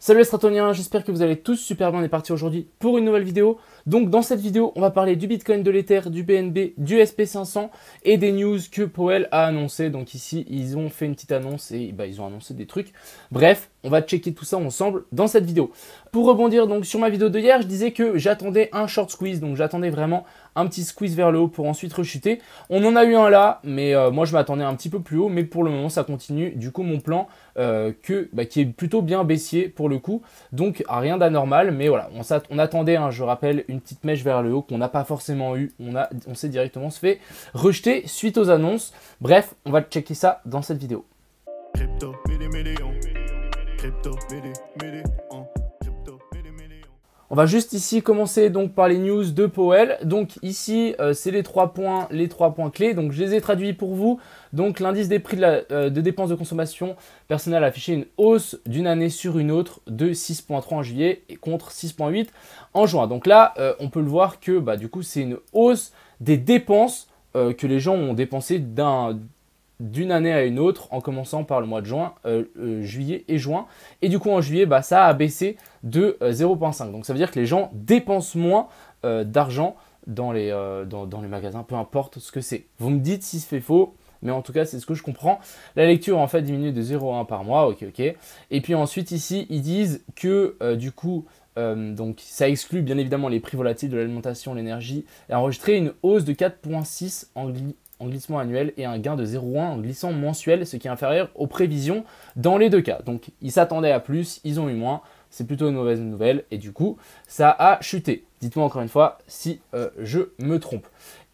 Salut les stratoniens, j'espère que vous allez tous super bien. On est parti aujourd'hui pour une nouvelle vidéo. Donc dans cette vidéo, on va parler du Bitcoin, de l'Ether, du BNB, du SP500 et des news que Powell a annoncé. Donc ici, ils ont fait une petite annonce et ils ont annoncé des trucs. Bref, on va checker tout ça ensemble dans cette vidéo. Pour rebondir donc sur ma vidéo de hier, je disais que j'attendais un short squeeze. Donc j'attendais vraiment un petit squeeze vers le haut pour ensuite rechuter. On en a eu un là, mais moi je m'attendais un petit peu plus haut. Mais pour le moment, ça continue. Du coup, mon plan qui est plutôt bien baissier pour le coup. Donc rien d'anormal, mais voilà, on attendait, je rappelle, une petite mèche vers le haut qu'on n'a pas forcément eu. On s'est directement se fait rejeter suite aux annonces. Bref, on va checker ça dans cette vidéo. Crypto, on va juste ici commencer donc par les news de Powell. Donc ici, c'est les trois points clés. Donc je les ai traduits pour vous. Donc l'indice des prix de dépenses de consommation personnelle a affiché une hausse d'une année sur une autre de 6,3 en juillet et contre 6,8 en juin. Donc là, on peut le voir que du coup, c'est une hausse des dépenses que les gens ont dépensées d'une année à une autre en commençant par le mois de juin, juillet et juin. Et du coup, en juillet, ça a baissé de 0,5. Donc, ça veut dire que les gens dépensent moins d'argent dans les magasins, peu importe ce que c'est. Vous me dites si c'est faux, mais en tout cas, c'est ce que je comprends. La lecture, en fait, diminue de 0,1 par mois. Ok. Et puis ensuite, ici, ils disent que du coup, donc ça exclut bien évidemment les prix volatiles de l'alimentation, l'énergie, et enregistré une hausse de 4,6 en glissement annuel et un gain de 0,1 en glissant mensuel, ce qui est inférieur aux prévisions dans les deux cas. Donc ils s'attendaient à plus, ils ont eu moins, c'est plutôt une mauvaise nouvelle et du coup ça a chuté. Dites-moi encore une fois si je me trompe.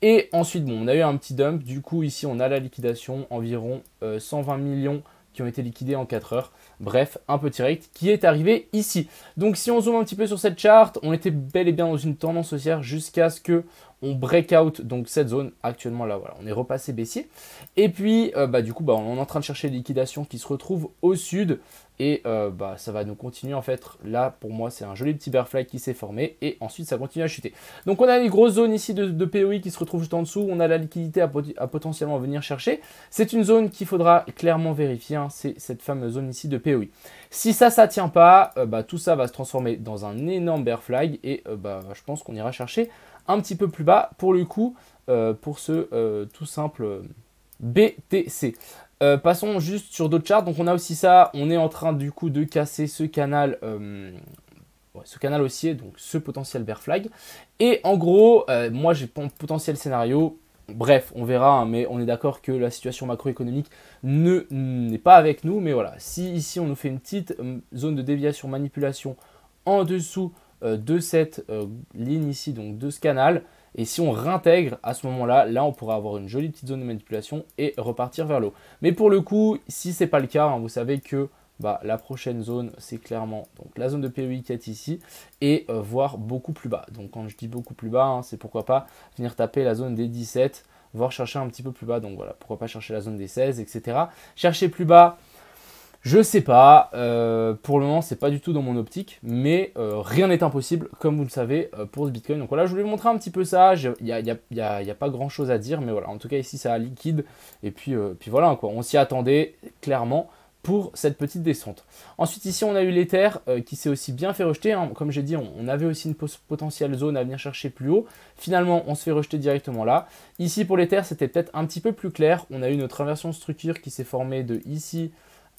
Et ensuite, on a eu un petit dump, du coup ici on a la liquidation, environ 120 millions qui ont été liquidés en 4 heures. Bref, un petit rate qui est arrivé ici. Donc si on zoome un petit peu sur cette charte, on était bel et bien dans une tendance haussière jusqu'à ce que on break out donc cette zone. Actuellement là, voilà, on est repassé baissier. Et puis du coup, on est en train de chercher les liquidations qui se retrouvent au sud. Et ça va nous continuer en fait. Là, pour moi, c'est un joli petit bear flag qui s'est formé. Et ensuite, ça continue à chuter. Donc, on a les grosses zones ici de POI qui se retrouvent juste en dessous. On a la liquidité à potentiellement venir chercher. C'est une zone qu'il faudra clairement vérifier. C'est cette fameuse zone ici de POI. Si ça ne tient pas, tout ça va se transformer dans un énorme bear flag. Et je pense qu'on ira chercher un petit peu plus bas pour le coup, pour ce tout simple BTC. Passons juste sur d'autres charts. Donc on a aussi ça, on est en train du coup de casser ce canal haussier, donc ce potentiel bear flag. Et en gros, moi j'ai pas un potentiel scénario. Bref, on verra, mais on est d'accord que la situation macroéconomique n'est pas avec nous. Mais voilà, si ici on nous fait une petite zone de déviation manipulation en dessous de cette ligne ici, donc de ce canal, et si on réintègre à ce moment-là, là on pourra avoir une jolie petite zone de manipulation et repartir vers le haut. Mais pour le coup, si ce n'est pas le cas, vous savez que la prochaine zone, c'est clairement donc, la zone de POI qui est ici et voire beaucoup plus bas. Donc quand je dis beaucoup plus bas, c'est pourquoi pas venir taper la zone des 17, voire chercher un petit peu plus bas. Donc voilà, pourquoi pas chercher la zone des 16, etc. Chercher plus bas. Je sais pas, pour le moment c'est pas du tout dans mon optique, mais rien n'est impossible comme vous le savez pour ce Bitcoin. Donc voilà, je voulais vous montrer un petit peu ça, il n'y a pas grand chose à dire, mais voilà, en tout cas ici ça a liquide, et puis voilà quoi, on s'y attendait clairement pour cette petite descente. Ensuite ici on a eu l'Ether qui s'est aussi bien fait rejeter, comme j'ai dit on avait aussi une potentielle zone à venir chercher plus haut, finalement on se fait rejeter directement là. Ici pour l'Ether c'était peut-être un petit peu plus clair, on a eu notre inversion de structure qui s'est formée de ici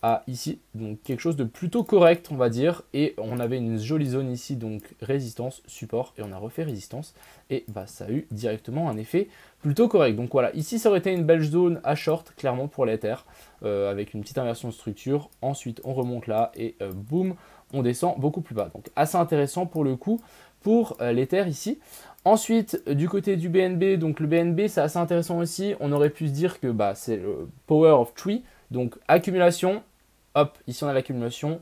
à ici, donc quelque chose de plutôt correct on va dire, et on avait une jolie zone ici, donc résistance, support, et on a refait résistance, et ça a eu directement un effet plutôt correct. Donc voilà, ici ça aurait été une belle zone à short, clairement pour l'Ether, avec une petite inversion de structure, ensuite on remonte là, et boum, on descend beaucoup plus bas, donc assez intéressant pour le coup, pour l'Ether ici. Ensuite, du côté du BNB, donc le BNB c'est assez intéressant aussi, on aurait pu se dire que c'est le power of three, donc accumulation. Hop, ici on a l'accumulation,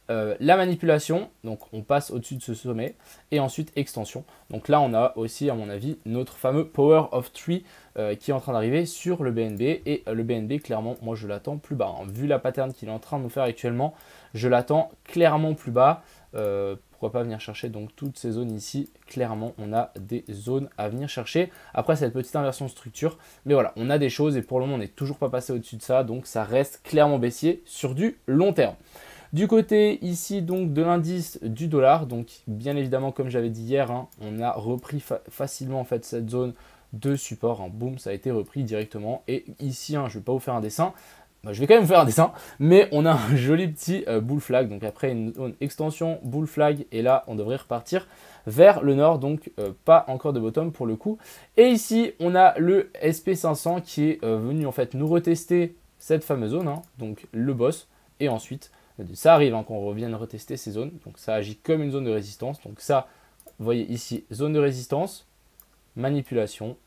la manipulation, donc on passe au-dessus de ce sommet, et ensuite extension. Donc là on a aussi à mon avis notre fameux Power of 3 qui est en train d'arriver sur le BNB, et le BNB clairement moi je l'attends plus bas. Vu la pattern qu'il est en train de nous faire actuellement, je l'attends clairement plus bas. Pourquoi pas venir chercher donc toutes ces zones ici, clairement on a des zones à venir chercher après cette petite inversion de structure, mais voilà on a des choses et pour le moment on n'est toujours pas passé au-dessus de ça, donc ça reste clairement baissier sur du long terme. Du côté ici donc de l'indice du dollar, donc bien évidemment comme j'avais dit hier, hein, on a repris facilement en fait cette zone de support, hein. Boum, ça a été repris directement. Et ici, hein, je ne vais pas vous faire un dessin, je vais quand même vous faire un dessin, mais on a un joli petit bull flag. Donc après une extension bull flag, et là on devrait repartir vers le nord, donc pas encore de bottom pour le coup. Et ici on a le SP500 qui est venu en fait nous retester cette fameuse zone, hein, donc le boss, et ensuite ça arrive hein, qu'on revienne retester ces zones, donc ça agit comme une zone de résistance. Donc ça, vous voyez ici, zone de résistance, manipulation,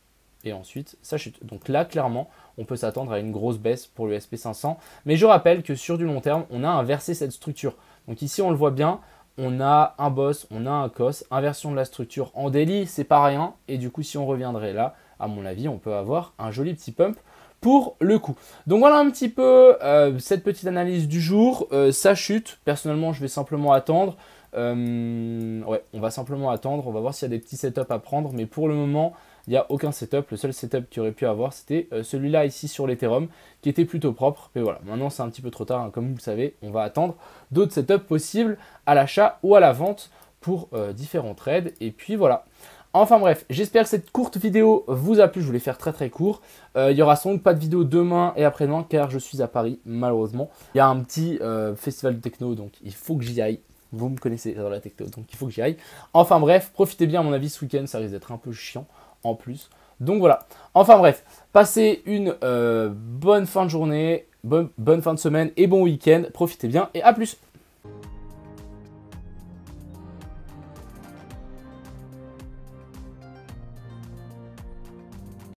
et ensuite ça chute. Donc là clairement on peut s'attendre à une grosse baisse pour le SP500, mais je rappelle que sur du long terme on a inversé cette structure. Donc ici on le voit bien, on a un boss, on a un cos, inversion de la structure en daily, c'est pas rien, et du coup si on reviendrait là, à mon avis on peut avoir un joli petit pump pour le coup. Donc voilà un petit peu cette petite analyse du jour. Ça chute, personnellement je vais simplement attendre. Ouais, on va simplement attendre, on va voir s'il y a des petits setups à prendre, mais pour le moment il n'y a aucun setup. Le seul setup qu'il aurait pu avoir c'était celui-là ici sur l'Ethereum qui était plutôt propre, mais voilà, maintenant c'est un petit peu trop tard, hein, comme vous le savez, on va attendre d'autres setups possibles à l'achat ou à la vente pour différents trades, et puis voilà. Enfin bref, j'espère que cette courte vidéo vous a plu, je voulais faire très court. Il y aura sans doute pas de vidéo demain et après-demain car je suis à Paris malheureusement. Il y a un petit festival de techno, donc il faut que j'y aille. Vous me connaissez dans la techno, donc il faut que j'y aille. Enfin bref, profitez bien à mon avis ce week-end, ça risque d'être un peu chiant en plus. Donc voilà, enfin bref, passez une bonne fin de journée, bonne fin de semaine et bon week-end. Profitez bien et à plus.